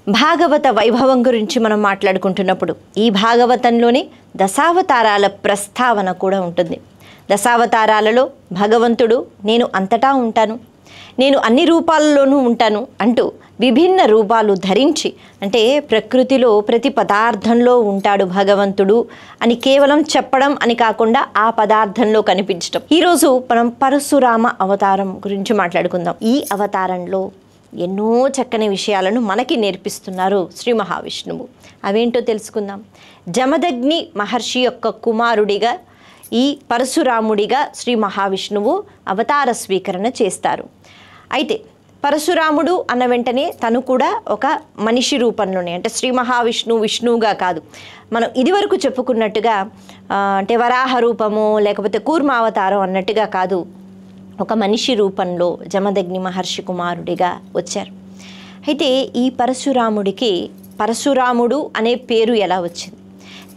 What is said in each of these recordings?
భాగవత వైభవం గురించి మనం మాట్లాడుకుంటున్నప్పుడు ఈ భాగవతంలోనే దశావతారాల ప్రస్తావన కూడా ఉంటుంది. దశావతారాలలో భగవంతుడు నేను అంతటా ఉంటాను, నేను అన్ని రూపాలలోనూ ఉంటాను అంటూ విభిన్న రూపాలు ధరించి, అంటే ప్రకృతిలో ప్రతి పదార్థంలో ఉంటాడు భగవంతుడు అని కేవలం చెప్పడం అని కాకుండా ఆ పదార్థంలో కనిపించడం. ఈరోజు మనం పరశురామ అవతారం గురించి మాట్లాడుకుందాం. ఈ అవతారంలో ఎన్నో చక్కని విషయాలను మనకి నేర్పిస్తున్నారు శ్రీ మహావిష్ణువు. అవేంటో తెలుసుకుందాం. జమదగ్ని మహర్షి యొక్క కుమారుడిగా ఈ పరశురాముడిగా శ్రీ మహావిష్ణువు అవతార స్వీకరణ చేస్తారు. అయితే పరశురాముడు అన్న వెంటనే తను కూడా ఒక మనిషి రూపంలోనే, అంటే శ్రీ మహావిష్ణువు విష్ణువుగా కాదు, మనం ఇదివరకు చెప్పుకున్నట్టుగా అంటే వరాహ రూపము లేకపోతే కూర్మావతారం అన్నట్టుగా కాదు, ఒక మనిషి రూపంలో జమదగ్ని మహర్షి కుమారుడిగా వచ్చారు. అయితే ఈ పరశురాముడికి పరశురాముడు అనే పేరు ఎలా వచ్చింది?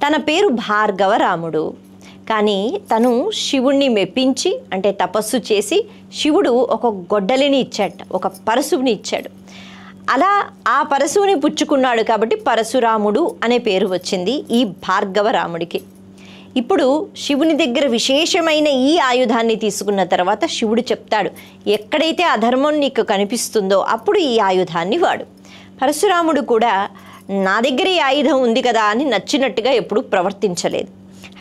తన పేరు భార్గవరాముడు, కానీ తను శివుణ్ణి మెప్పించి, అంటే తపస్సు చేసి శివుడు ఒక గొడ్డలిని ఇచ్చాడు, ఒక పరశువుని ఇచ్చాడు. అలా ఆ పరశువుని పుచ్చుకున్నాడు కాబట్టి పరశురాముడు అనే పేరు వచ్చింది ఈ భార్గవరాముడికి. ఇప్పుడు శివుని దగ్గర విశేషమైన ఈ ఆయుధాన్ని తీసుకున్న తర్వాత శివుడు చెప్తాడు, ఎక్కడైతే అధర్మం నీకు కనిపిస్తుందో అప్పుడు ఈ ఆయుధాన్ని వాడు. పరశురాముడు కూడా నా దగ్గర ఈ ఆయుధం ఉంది కదా అని నచ్చినట్టుగా ఎప్పుడూ ప్రవర్తించలేదు.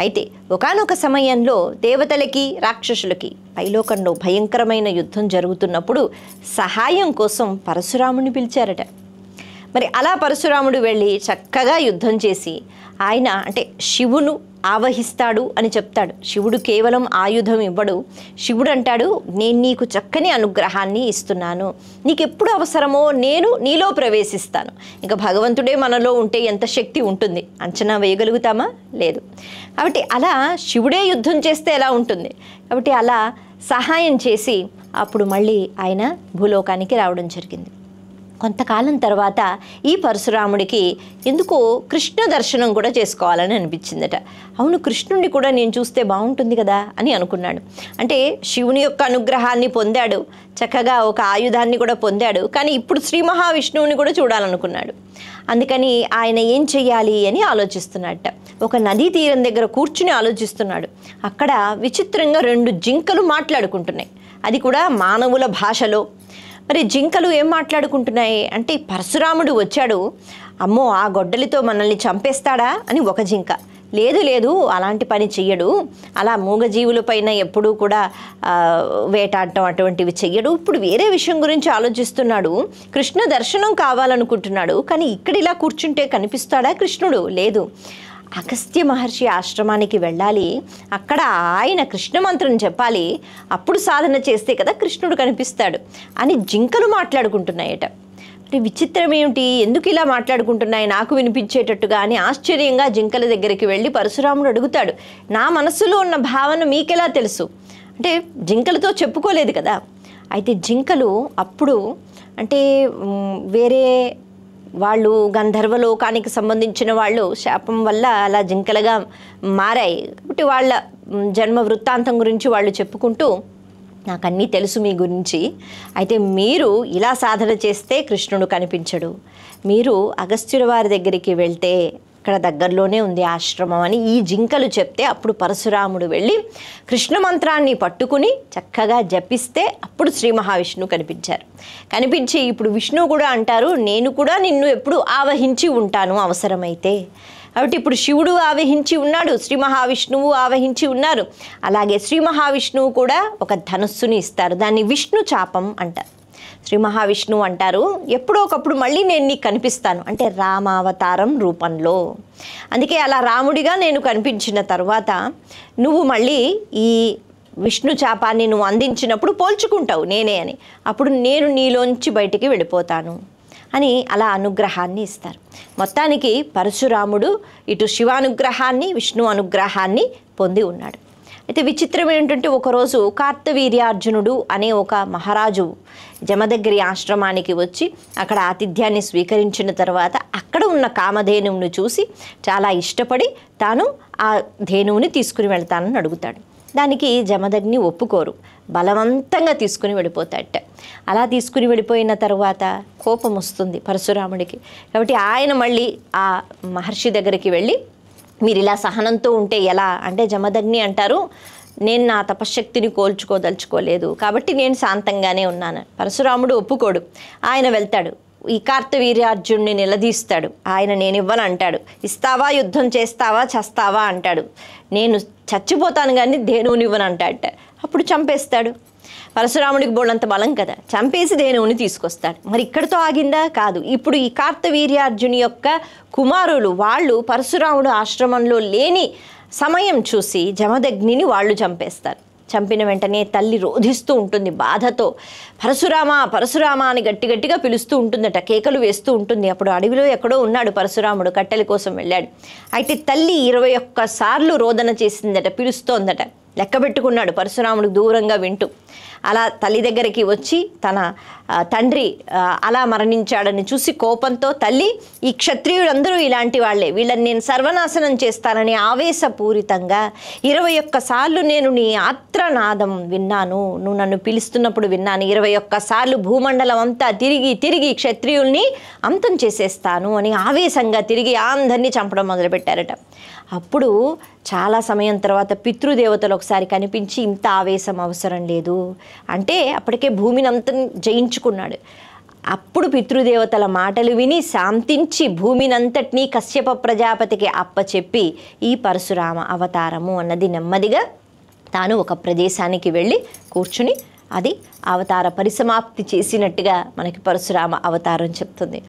అయితే ఒకానొక సమయంలో దేవతలకి రాక్షసులకి పైలోకంలో భయంకరమైన యుద్ధం జరుగుతున్నప్పుడు సహాయం కోసం పరశురాముని పిలిచారట. మరి అలా పరశురాముడు వెళ్ళి చక్కగా యుద్ధం చేసి ఆయన అంటే శివును ఆవహిస్తాడు అని చెప్తాడు. శివుడు కేవలం ఆయుధం ఇవ్వడు. శివుడు అంటాడు, నేను నీకు చక్కని అనుగ్రహాన్ని ఇస్తున్నాను, నీకు ఎప్పుడు అవసరమో నేను నీలో ప్రవేశిస్తాను. ఇంకా భగవంతుడే మనలో ఉంటే ఎంత శక్తి ఉంటుంది, అంచనా వేయగలుగుతామా? లేదు. కాబట్టి అలా శివుడే యుద్ధం చేస్తే ఎలా ఉంటుంది, కాబట్టి అలా సహాయం చేసి అప్పుడు మళ్ళీ ఆయన భూలోకానికి రావడం జరిగింది. కొంతకాలం తర్వాత ఈ పరశురాముడికి ఎందుకో కృష్ణ దర్శనం కూడా చేసుకోవాలని అనిపించిందట. అవును, కృష్ణుడిని కూడా నేను చూస్తే బాగుంటుంది కదా అని అనుకున్నాడు. అంటే శివుని యొక్క అనుగ్రహాన్ని పొందాడు, చక్కగా ఒక ఆయుధాన్ని కూడా పొందాడు, కానీ ఇప్పుడు శ్రీ మహావిష్ణువుని కూడా చూడాలనుకున్నాడు. అందుకని ఆయన ఏం చెయ్యాలి అని ఆలోచిస్తున్నట్ట. ఒక నదీ తీరం దగ్గర కూర్చుని ఆలోచిస్తున్నాడు. అక్కడ విచిత్రంగా 2 జింకలు మాట్లాడుకుంటున్నాయి, అది కూడా మానవుల భాషలో. మరి జింకలు ఏం మాట్లాడుకుంటున్నాయి అంటే, పరశురాముడు వచ్చాడు, అమ్మో ఆ గొడ్డలితో మనల్ని చంపేస్తాడా అని ఒక జింక, లేదు లేదు అలాంటి పని చెయ్యడు, అలా మూగజీవులపైన ఎప్పుడూ కూడా వేటాడటం అటువంటివి చెయ్యడు, ఇప్పుడు వేరే విషయం గురించి ఆలోచిస్తున్నాడు, కృష్ణ దర్శనం కావాలనుకుంటున్నాడు, కానీ ఇక్కడ ఇలా కూర్చుంటే కనిపిస్తాడా కృష్ణుడు? లేదు, అగస్త్య మహర్షి ఆశ్రమానికి వెళ్ళాలి, అక్కడ ఆయన కృష్ణ మంత్రం చెప్పాలి, అప్పుడు సాధన చేస్తే కదా కృష్ణుడు కనిపిస్తాడు అని జింకలు మాట్లాడుకుంటున్నాయట. అంటే విచిత్రం ఏమిటి, ఎందుకు ఇలా మాట్లాడుకుంటున్నాయి నాకు వినిపించేటట్టుగా అని ఆశ్చర్యంగా జింకల దగ్గరికి వెళ్ళి పరశురాముడు అడుగుతాడు, నా మనస్సులో ఉన్న భావన మీకెలా తెలుసు అంటే జింకలతో చెప్పుకోలేదు కదా. అయితే జింకలు అప్పుడు అంటే వేరే వాళ్ళు గంధర్వలోకానికి సంబంధించిన వాళ్ళు శాపం వల్ల అలా జింకలుగా మారాయి కాబట్టి వాళ్ళ జన్మ వృత్తాంతం గురించి వాళ్ళు చెప్పుకుంటూ, నాకు అన్నీ తెలుసు మీ గురించి, అయితే మీరు ఇలా సాధన చేస్తే కృష్ణుడు కనిపించడు, మీరు అగస్త్యుల వారి దగ్గరికి వెళ్తే ఇక్కడ దగ్గరలోనే ఉంది ఆశ్రమం అని ఈ జింకలు చెప్తే, అప్పుడు పరశురాముడు వెళ్ళి కృష్ణ మంత్రాన్ని పట్టుకుని చక్కగా జపిస్తే అప్పుడు శ్రీ మహావిష్ణువు కనిపించారు. కనిపించి ఇప్పుడు విష్ణువు కూడా అంటారు, నేను కూడా నిన్ను ఎప్పుడు ఆవహించి ఉంటాను అవసరమైతే. కాబట్టి ఇప్పుడు శివుడు ఆవహించి ఉన్నాడు, శ్రీ మహావిష్ణువు ఆవహించి ఉన్నారు. అలాగే శ్రీ మహావిష్ణువు కూడా ఒక ధనుస్సుని ఇస్తారు, దాన్ని విష్ణు చాపం అంటారు. శ్రీ మహావిష్ణువు అంటారు, ఎప్పుడో ఒకప్పుడు మళ్ళీ నేను నీకు కనిపిస్తాను, అంటే రామావతారం రూపంలో. అందుకే అలా రాముడిగా నేను కనిపించిన తర్వాత నువ్వు మళ్ళీ ఈ విష్ణు చాపాన్ని నువ్వు అందించినప్పుడు పోల్చుకుంటావు నేనే అని, అప్పుడు నేను నీలోంచి బయటికి వెళ్ళిపోతాను అని అలా అనుగ్రహాన్ని ఇస్తారు. మొత్తానికి పరశురాముడు ఇటు శివానుగ్రహాన్ని విష్ణు అనుగ్రహాన్ని పొంది ఉన్నాడు. అయితే విచిత్రం ఏంటంటే, ఒకరోజు కార్తవీర్యార్జునుడు అనే ఒక మహారాజు జమదగ్ని ఆశ్రమానికి వచ్చి అక్కడ ఆతిథ్యాన్ని స్వీకరించిన తర్వాత అక్కడ ఉన్న కామధేనువును చూసి చాలా ఇష్టపడి తాను ఆ ధేనువుని తీసుకుని వెళ్తానని అడుగుతాడు. దానికి జమదగ్ని ఒప్పుకోరు, బలవంతంగా తీసుకుని వెళ్ళిపోతాడట. అలా తీసుకుని వెళ్ళిపోయిన తర్వాత కోపం వస్తుంది పరశురాముడికి. కాబట్టి ఆయన మళ్ళీ ఆ మహర్షి దగ్గరికి వెళ్ళి, మీరు ఇలా సహనంతో ఉంటే ఎలా అంటే, జమదగ్ని అంటారు, నేను నా తపశ్శక్తిని కోల్చుకోదలుచుకోలేదు కాబట్టి నేను శాంతంగానే ఉన్నాను. పరశురాముడు ఒప్పుకోడు. ఆయన వెళ్తాడు, ఈ కార్తవీర్యార్జునుడిని నిలదీస్తాడు. ఆయన నేను ఇవ్వను అంటాడు. ఇస్తావా, యుద్ధం చేస్తావా, చస్తావా అంటాడు. నేను చచ్చిపోతాను కానీ ధేనువుని ఇవ్వను అంటాడట. అప్పుడు చంపేస్తాడు. పరశురాముడికి బోళ్ళంత బలం కదా, చంపేసి ధేనువుని తీసుకొస్తాడు. మరి ఇక్కడితో ఆగిందా? కాదు. ఇప్పుడు ఈ కార్తవీర్యార్జుని యొక్క కుమారులు వాళ్ళు పరశురాముడు ఆశ్రమంలో లేని సమయం చూసి జమదగ్నిని వాళ్ళు చంపేస్తారు. చంపిన వెంటనే తల్లి రోధిస్తూ ఉంటుంది బాధతో. పరశురామ పరశురామ అని గట్టి గట్టిగా పిలుస్తూ ఉంటుందట, కేకలు వేస్తూ ఉంటుంది. అప్పుడు అడవిలో ఎక్కడో ఉన్నాడు పరశురాముడు, కట్టెల కోసం వెళ్ళాడు. అయితే తల్లి 21 సార్లు రోదన చేసిందట, పిలుస్తోందట. లెక్క పెట్టుకున్నాడు పరశురాముడు దూరంగా వింటూ. అలా తల్లి దగ్గరికి వచ్చి తన తండ్రి అలా మరణించాడని చూసి కోపంతో, తల్లి ఈ క్షత్రియులందరూ ఇలాంటి వాళ్ళే, వీళ్ళని నేను సర్వనాశనం చేస్తానని ఆవేశపూరితంగా 21 సార్లు నేను నీ ఆత్రనాదం విన్నాను, నువ్వు నన్ను పిలుస్తున్నప్పుడు విన్నాను. 21 సార్లు భూమండలం అంతా తిరిగి తిరిగి క్షత్రియుల్ని అంతం చేసేస్తాను అని ఆవేశంగా తిరిగి అందరినీ చంపడం మొదలుపెట్టారట. అప్పుడు చాలా సమయం తర్వాత పితృదేవతలు ఒకసారి కనిపించి, ఇంత ఆవేశం అవసరం లేదు అంటే అప్పటికే భూమిని అంతా జయించుకున్నాడు. అప్పుడు పితృదేవతల మాటలు విని శాంతించి భూమినంతటినీ కశ్యప ప్రజాపతికి అప్పచెప్పి ఈ పరశురామ అవతారము అన్నది నెమ్మదిగా తాను ఒక ప్రదేశానికి వెళ్ళి కూర్చుని అది అవతార పరిసమాప్తి చేసినట్టుగా మనకి పరశురామ అవతారం చెప్తుంది.